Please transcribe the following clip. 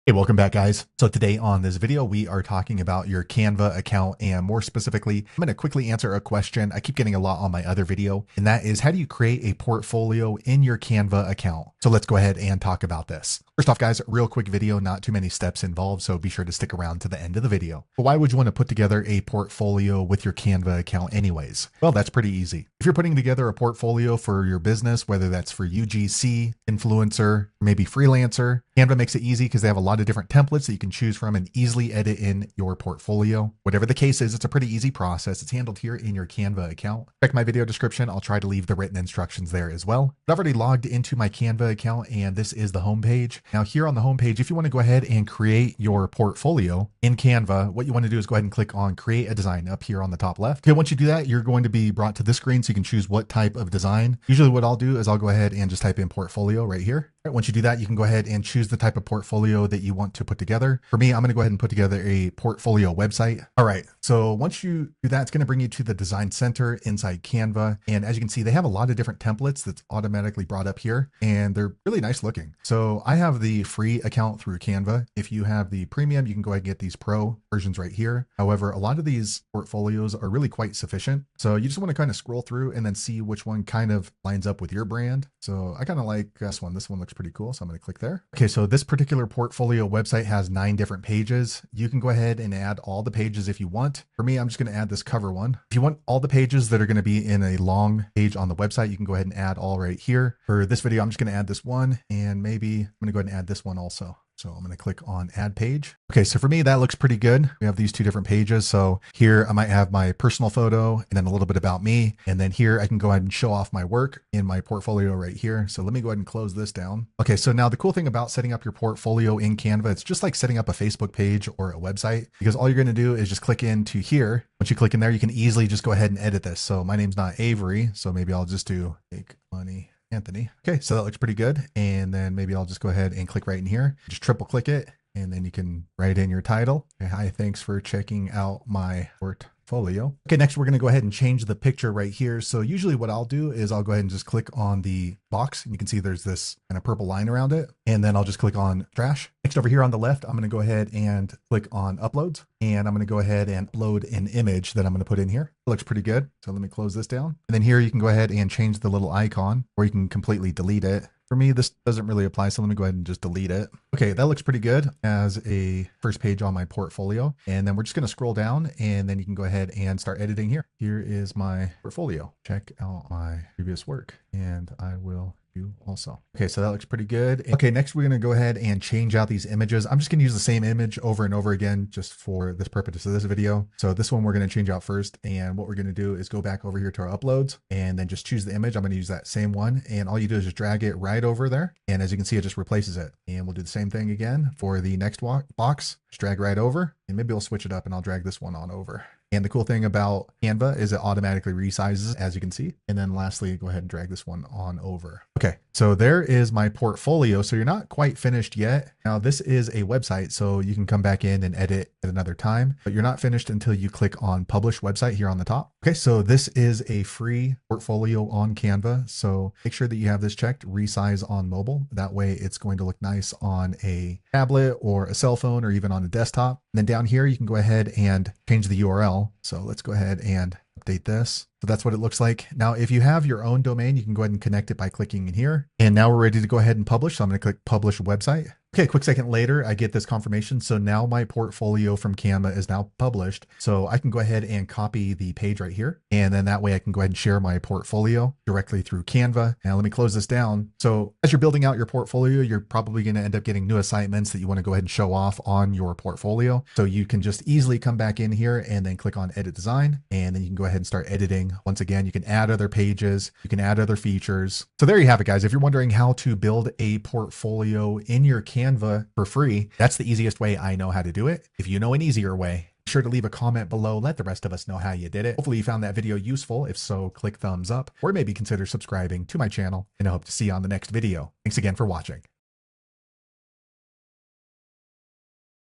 Hey, welcome back, guys. So today on this video, we are talking about your Canva account, and more specifically, I'm going to quickly answer a question I keep getting a lot on my other video, and that is, how do you create a portfolio in your Canva account? So let's go ahead and talk about this. First off, guys, real quick video, not too many steps involved, so be sure to stick around to the end of the video. But why would you want to put together a portfolio with your Canva account anyways? Well, that's pretty easy. If you're putting together a portfolio for your business, whether that's for UGC, influencer, maybe freelancer, Canva makes it easy because they have a lot of different templates that you can choose from and easily edit in your portfolio. Whatever the case is, it's a pretty easy process. It's handled here in your Canva account. Check my video description. I'll try to leave the written instructions there as well. But I've already logged into my Canva account, and this is the home page. Now here on the home page, if you want to go ahead and create your portfolio in Canva, what you want to do is go ahead and click on create a design up here on the top left. Okay, once you do that, you're going to be brought to this screen so you can choose what type of design. Usually what I'll do is I'll go ahead and just type in portfolio right here. All right, once you do that, you can go ahead and choose the type of portfolio that you want to put together. For me, I'm going to go ahead and put together a portfolio website. All right, so once you do that, it's going to bring you to the design center inside Canva. And as you can see, they have a lot of different templates that's automatically brought up here, and they're really nice looking. So I have the free account through Canva. If you have the premium, you can go ahead and get these pro versions right here. However, a lot of these portfolios are really quite sufficient. So you just want to kind of scroll through and then see which one kind of lines up with your brand. So I kind of like this one. This one looks pretty cool. So I'm going to click there. Okay, so this particular portfolio website has 9 different pages. You can go ahead and add all the pages if you want. For me, I'm just going to add this cover one. If you want all the pages that are going to be in a long page on the website, you can go ahead and add all right here. For this video, I'm just going to add this one, and maybe I'm going to go ahead and add this one also. So I'm going to click on add page. Okay, so for me, that looks pretty good. We have these 2 different pages. So here I might have my personal photo and then a little bit about me. And then here I can go ahead and show off my work in my portfolio right here. So let me go ahead and close this down. Okay, so now the cool thing about setting up your portfolio in Canva, it's just like setting up a Facebook page or a website, because all you're going to do is just click into here. Once you click in there, you can easily just go ahead and edit this. So my name's not Avery, so maybe I'll just do make money Anthony. Okay, so that looks pretty good. And then maybe I'll just go ahead and click right in here. Just triple click it, and then you can write in your title. Okay, hi, thanks for checking out my portfolio. Okay, next we're going to go ahead and change the picture right here. So usually what I'll do is I'll go ahead and just click on the box, and you can see there's this kind of purple line around it. And then I'll just click on trash. Next over here on the left, I'm going to go ahead and click on uploads, and I'm going to go ahead and upload an image that I'm going to put in here. It looks pretty good. So let me close this down. And then here you can go ahead and change the little icon, or you can completely delete it. For me, this doesn't really apply, so let me go ahead and just delete it. Okay, that looks pretty good as a first page on my portfolio. And then we're just going to scroll down, and then you can go ahead and start editing here. Here is my portfolio. Check out my previous work, and I will do also. Okay, so that looks pretty good. Okay, next we're going to go ahead and change out these images. I'm just going to use the same image over and over again just for this purpose of this video. So this one we're going to change out first, and what we're going to do is go back over here to our uploads and then just choose the image. I'm going to use that same one, and all you do is just drag it right over there, and as you can see, it just replaces it. And we'll do the same thing again for the next box. Just drag right over, and maybe we'll switch it up, and I'll drag this one on over. And the cool thing about Canva is it automatically resizes, as you can see. And then lastly, go ahead and drag this one on over. Okay, so there is my portfolio. So you're not quite finished yet. Now this is a website, so you can come back in and edit at another time, but you're not finished until you click on publish website here on the top. Okay, so this is a free portfolio on Canva. So make sure that you have this checked, resize on mobile. That way it's going to look nice on a tablet or a cell phone or even on a desktop. And then down here, you can go ahead and change the URL. So let's go ahead and update this. So that's what it looks like. Now, if you have your own domain, you can go ahead and connect it by clicking in here. And now we're ready to go ahead and publish. So I'm going to click publish website. Okay, a quick second later, I get this confirmation. So now my portfolio from Canva is now published. So I can go ahead and copy the page right here. And then that way I can go ahead and share my portfolio directly through Canva. Now let me close this down. So as you're building out your portfolio, you're probably going to end up getting new assignments that you want to go ahead and show off on your portfolio. So you can just easily come back in here and then click on edit design. And then you can go ahead and start editing. Once again, you can add other pages, you can add other features. So there you have it, guys. If you're wondering how to build a portfolio in your Canva for free, that's the easiest way I know how to do it. If you know an easier way, be sure to leave a comment below. Let the rest of us know how you did it. Hopefully you found that video useful. If so, click thumbs up or maybe consider subscribing to my channel, and I hope to see you on the next video. Thanks again for watching.